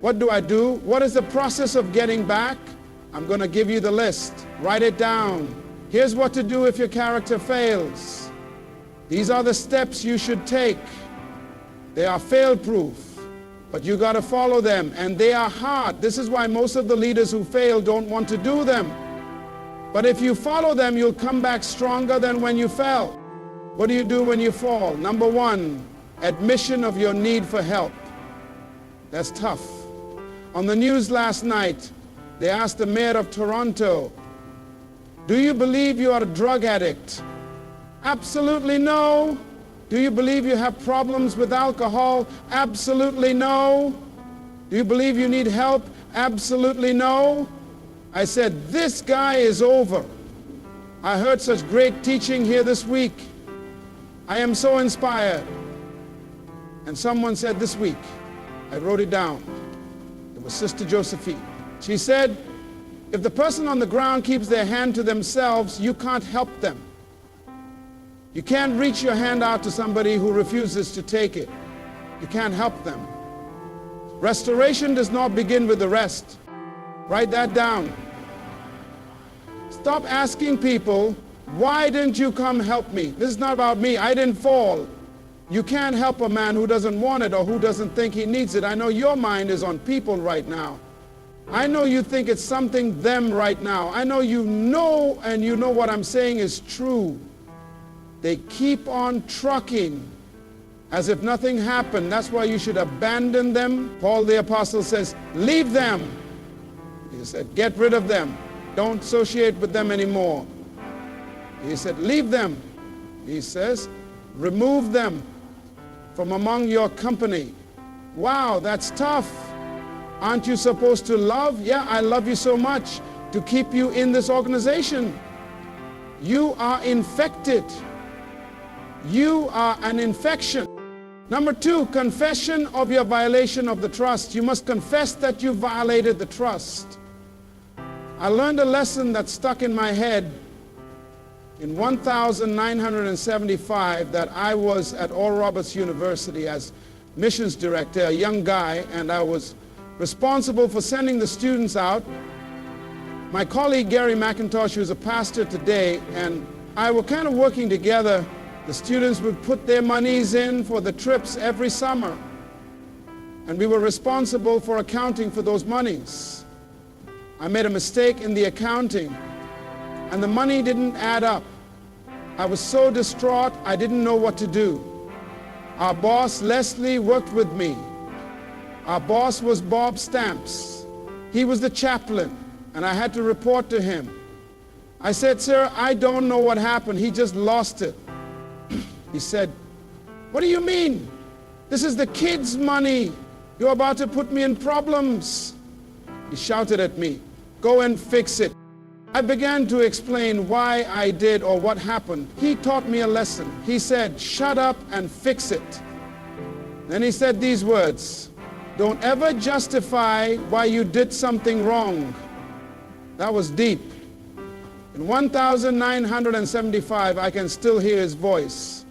What do I do? What is the process of getting back? I'm going to give you the list. Write it down. Here's what to do if your character fails. These are the steps you should take. They are fail-proof, but you got to follow them, and they are hard. This is why most of the leaders who fail don't want to do them. But if you follow them, you'll come back stronger than when you fell. What do you do when you fall? Number one, admission of your need for help. That's tough. On the news last night, they asked the mayor of Toronto, do you believe you are a drug addict? Absolutely no. Do you believe you have problems with alcohol? Absolutely no. Do you believe you need help? Absolutely no. I said, this guy is over. I heard such great teaching here this week. I am so inspired. And someone said this week, I wrote it down. It was Sister Josephine. She said, if the person on the ground keeps their hand to themselves, you can't help them. You can't reach your hand out to somebody who refuses to take it. You can't help them. Restoration does not begin with the rest. Write that down. Stop asking people, why didn't you come help me? This is not about me. I didn't fall. You can't help a man who doesn't want it or who doesn't think he needs it. I know your mind is on people right now. I know you think it's something them right now. I know and you know what I'm saying is true. They keep on trucking as if nothing happened. That's why you should abandon them. Paul the Apostle says, leave them. He said, get rid of them. Don't associate with them anymore. He said, leave them. He says, remove them from among your company. Wow, that's tough. Aren't you supposed to love? Yeah, I love you so much to keep you in this organization. You are infected. You are an infection. Number two, confession of your violation of the trust. You must confess that you violated the trust. I learned a lesson that stuck in my head in 1975 that I was at Oral Roberts University as missions director, a young guy, and I was responsible for sending the students out. My colleague Gary McIntosh, who's a pastor today, and I were kind of working together. The students would put their monies in for the trips every summer, and we were responsible for accounting for those monies. I made a mistake in the accounting, and the money didn't add up. I was so distraught, I didn't know what to do. Our boss, Leslie, worked with me. Our boss was Bob Stamps. He was the chaplain, and I had to report to him. I said, sir, I don't know what happened. He just lost it. He said, what do you mean? This is the kids' money. You're about to put me in problems. He shouted at me, go and fix it. I began to explain why I did or what happened. He taught me a lesson. He said, shut up and fix it. Then he said these words, don't ever justify why you did something wrong. That was deep. In 1975, I can still hear his voice.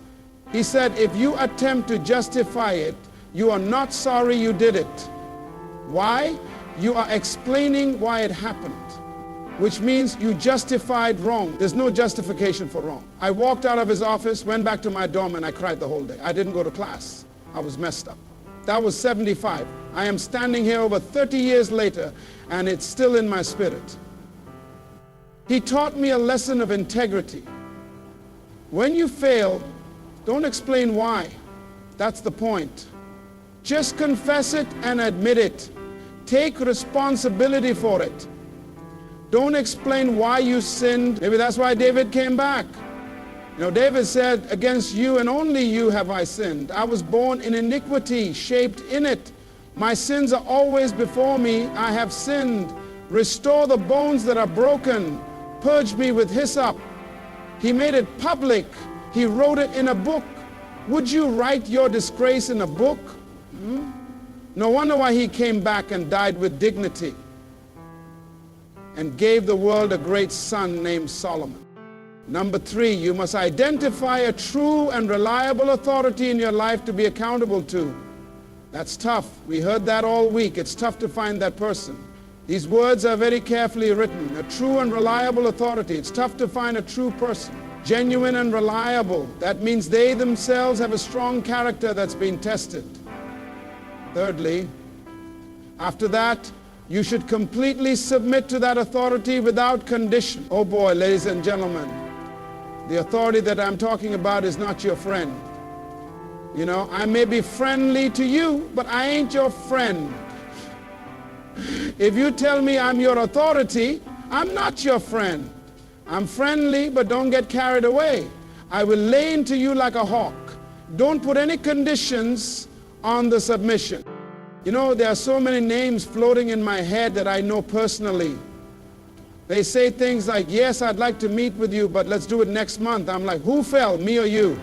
He said, if you attempt to justify it, you are not sorry you did it. Why? You are explaining why it happened, which means you justified wrong. There's no justification for wrong. I walked out of his office, went back to my dorm, and I cried the whole day. I didn't go to class. I was messed up. That was 75. I am standing here over 30 years later, and it's still in my spirit. He taught me a lesson of integrity. When you fail, don't explain why. That's the point. Just confess it and admit it. Take responsibility for it. Don't explain why you sinned. Maybe that's why David came back. You know, David said, against you and only you have I sinned. I was born in iniquity, shaped in it. My sins are always before me. I have sinned. Restore the bones that are broken. Purge me with hyssop. He made it public. He wrote it in a book. Would you write your disgrace in a book? No wonder why he came back and died with dignity and gave the world a great son named Solomon. Number three, you must identify a true and reliable authority in your life to be accountable to. That's tough. We heard that all week. It's tough to find that person. These words are very carefully written. A true and reliable authority. It's tough to find a true person. Genuine and reliable. That means they themselves have a strong character that's been tested. Thirdly, after that, you should completely submit to that authority without condition. Oh boy, ladies and gentlemen, the authority that I'm talking about is not your friend. You know, I may be friendly to you, but I ain't your friend. If you tell me I'm your authority, I'm not your friend. I'm friendly, but don't get carried away. I will lay into you like a hawk. Don't put any conditions on the submission. You know, there are so many names floating in my head that I know personally. They say things like, yes, I'd like to meet with you, but let's do it next month. I'm like, who fell, me or you?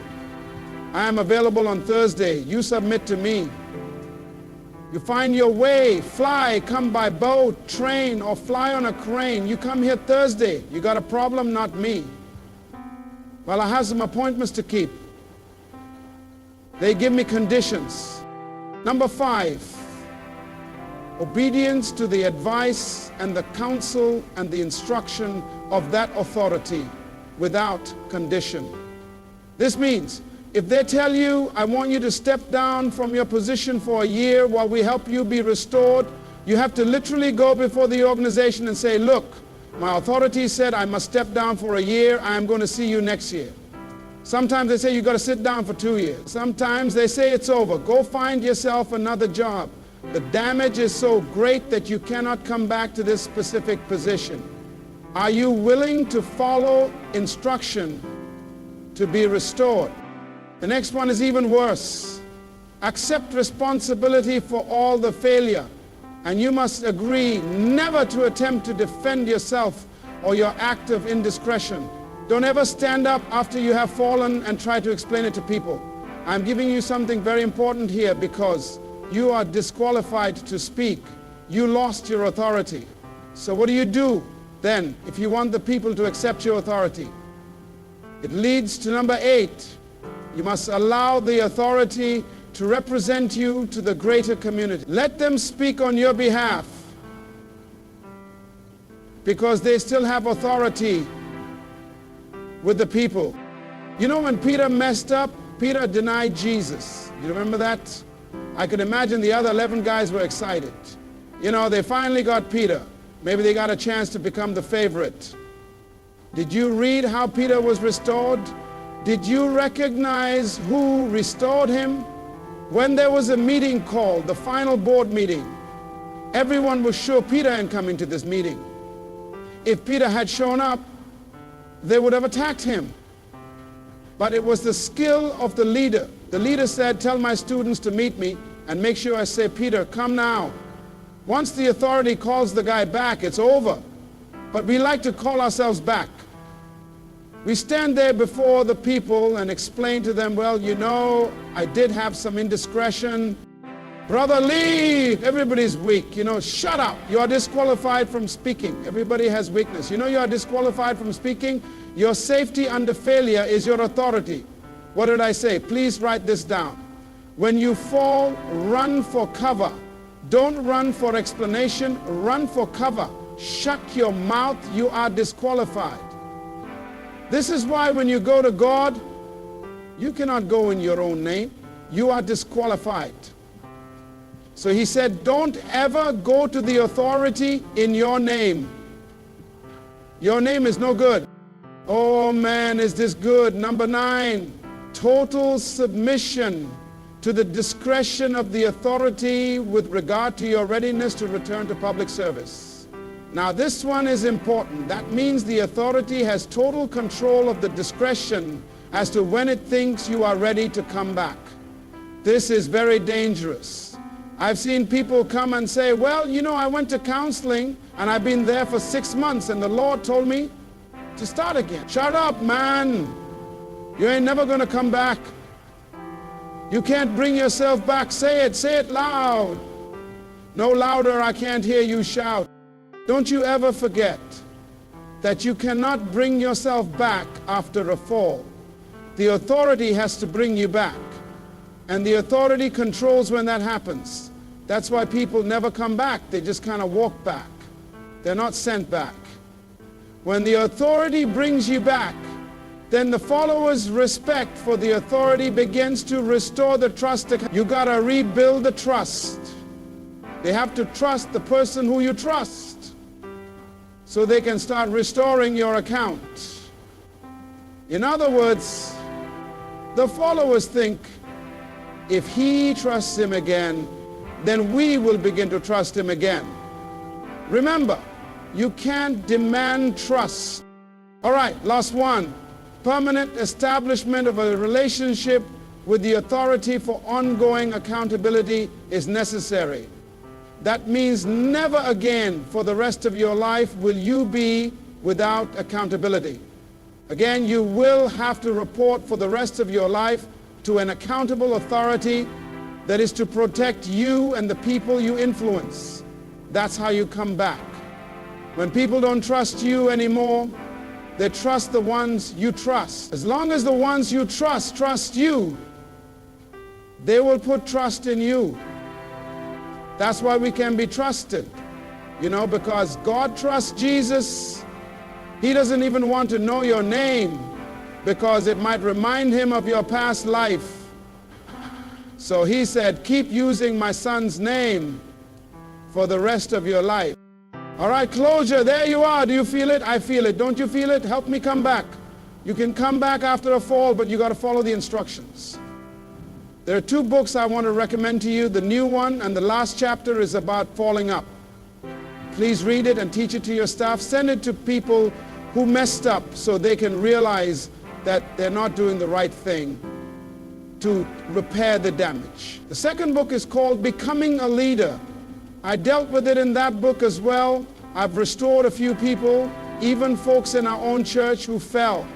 I am available on Thursday. You submit to me. You find your way, fly, come by boat, train, or fly on a crane. You come here Thursday. You got a problem, not me. Well, I have some appointments to keep. They give me conditions. Number 5. Obedience to the advice and the counsel and the instruction of that authority without condition. This means if they tell you, I want you to step down from your position for a year while we help you be restored, you have to literally go before the organization and say, look, my authority said I must step down for a year. I am going to see you next year. Sometimes they say you've got to sit down for 2 years. Sometimes they say it's over. Go find yourself another job. The damage is so great that you cannot come back to this specific position. Are you willing to follow instruction to be restored? The next one is even worse. Accept responsibility for all the failure. And you must agree never to attempt to defend yourself or your act of indiscretion. Don't ever stand up after you have fallen and try to explain it to people. I'm giving you something very important here because you are disqualified to speak. You lost your authority. So what do you do then if you want the people to accept your authority? It leads to number 8. You must allow the authority to represent you to the greater community. Let them speak on your behalf because they still have authority with the people. You know, when Peter messed up, Peter denied Jesus. You remember that? I could imagine the other 11 guys were excited. You know, they finally got Peter. Maybe they got a chance to become the favorite. Did you read how Peter was restored? Did you recognize who restored him? When there was a meeting called, the final board meeting, everyone was sure Peter ain't coming to this meeting. If Peter had shown up, they would have attacked him. But it was the skill of the leader. The leader said, tell my students to meet me and make sure I say, Peter, come now. Once the authority calls the guy back, it's over. But we like to call ourselves back. We stand there before the people and explain to them, well, you know, I did have some indiscretion. Brother, leave. Everybody's weak. You know, shut up. You are disqualified from speaking. Everybody has weakness. You know you are disqualified from speaking. Your safety under failure is your authority. What did I say? Please write this down. When you fall, run for cover. Don't run for explanation. Run for cover. Shut your mouth. You are disqualified. This is why when you go to God, you cannot go in your own name. You are disqualified. So he said, don't ever go to the authority in your name. Your name is no good. Oh man, is this good? Number 9, total submission to the discretion of the authority with regard to your readiness to return to public service. Now this one is important. That means the authority has total control of the discretion as to when it thinks you are ready to come back. This is very dangerous. I've seen people come and say, well, you know, I went to counseling and I've been there for 6 months and the Lord told me to start again. Shut up, man. You ain't never going to come back. You can't bring yourself back. Say it loud. No louder, I can't hear you shout. Don't you ever forget that you cannot bring yourself back after a fall. The authority has to bring you back. And the authority controls when that happens. That's why people never come back. They just kind of walk back. They're not sent back. When the authority brings you back, then the followers' respect for the authority begins to restore the trust. You got to rebuild the trust. They have to trust the person who you trust so they can start restoring your account. In other words, the followers think if he trusts him again, then we will begin to trust him again. Remember, you can't demand trust. All right, last one. Permanent establishment of a relationship with the authority for ongoing accountability is necessary. That means never again for the rest of your life will you be without accountability. Again, you will have to report for the rest of your life to an accountable authority that is to protect you and the people you influence. That's how you come back. When people don't trust you anymore, they trust the ones you trust. As long as the ones you trust you, they will put trust in you. That's why we can be trusted. Because God trusts Jesus. He doesn't even want to know your name because it might remind him of your past life. So he said, keep using my son's name for the rest of your life. All right, closure, there you are. Do you feel it? I feel it. Don't you feel it? Help me come back. You can come back after a fall, but you got to follow the instructions. There are 2 books I want to recommend to you. The new one and the last chapter is about falling up. Please read it and teach it to your staff. Send it to people who messed up so they can realize that they're not doing the right thing to repair the damage. The second book is called Becoming a Leader. I dealt with it in that book as well. I've restored a few people, even folks in our own church who fell.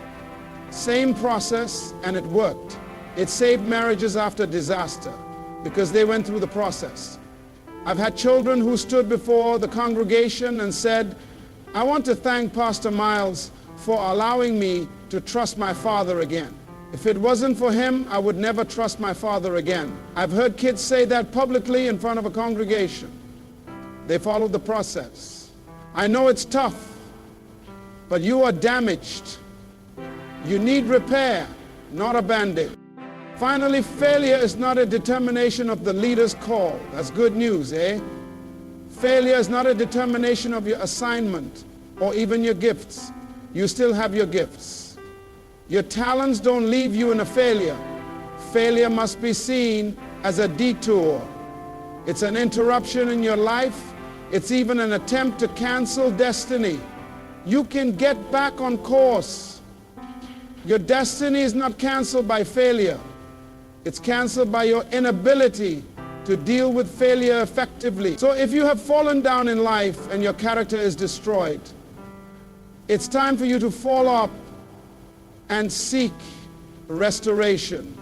Same process, and it worked. It saved marriages after disaster because they went through the process. I've had children who stood before the congregation and said, I want to thank Pastor Myles for allowing me to trust my father again. If it wasn't for him, I would never trust my father again. I've heard kids say that publicly in front of a congregation. They followed the process. I know it's tough, but you are damaged. You need repair, not a Band-Aid. Finally, failure is not a determination of the leader's call. That's good news, eh? Failure is not a determination of your assignment or even your gifts. You still have your gifts. Your talents don't leave you in a failure. Failure must be seen as a detour. It's an interruption in your life. It's even an attempt to cancel destiny. You can get back on course. Your destiny is not canceled by failure. It's canceled by your inability to deal with failure effectively. So if you have fallen down in life and your character is destroyed, it's time for you to fall up and seek restoration.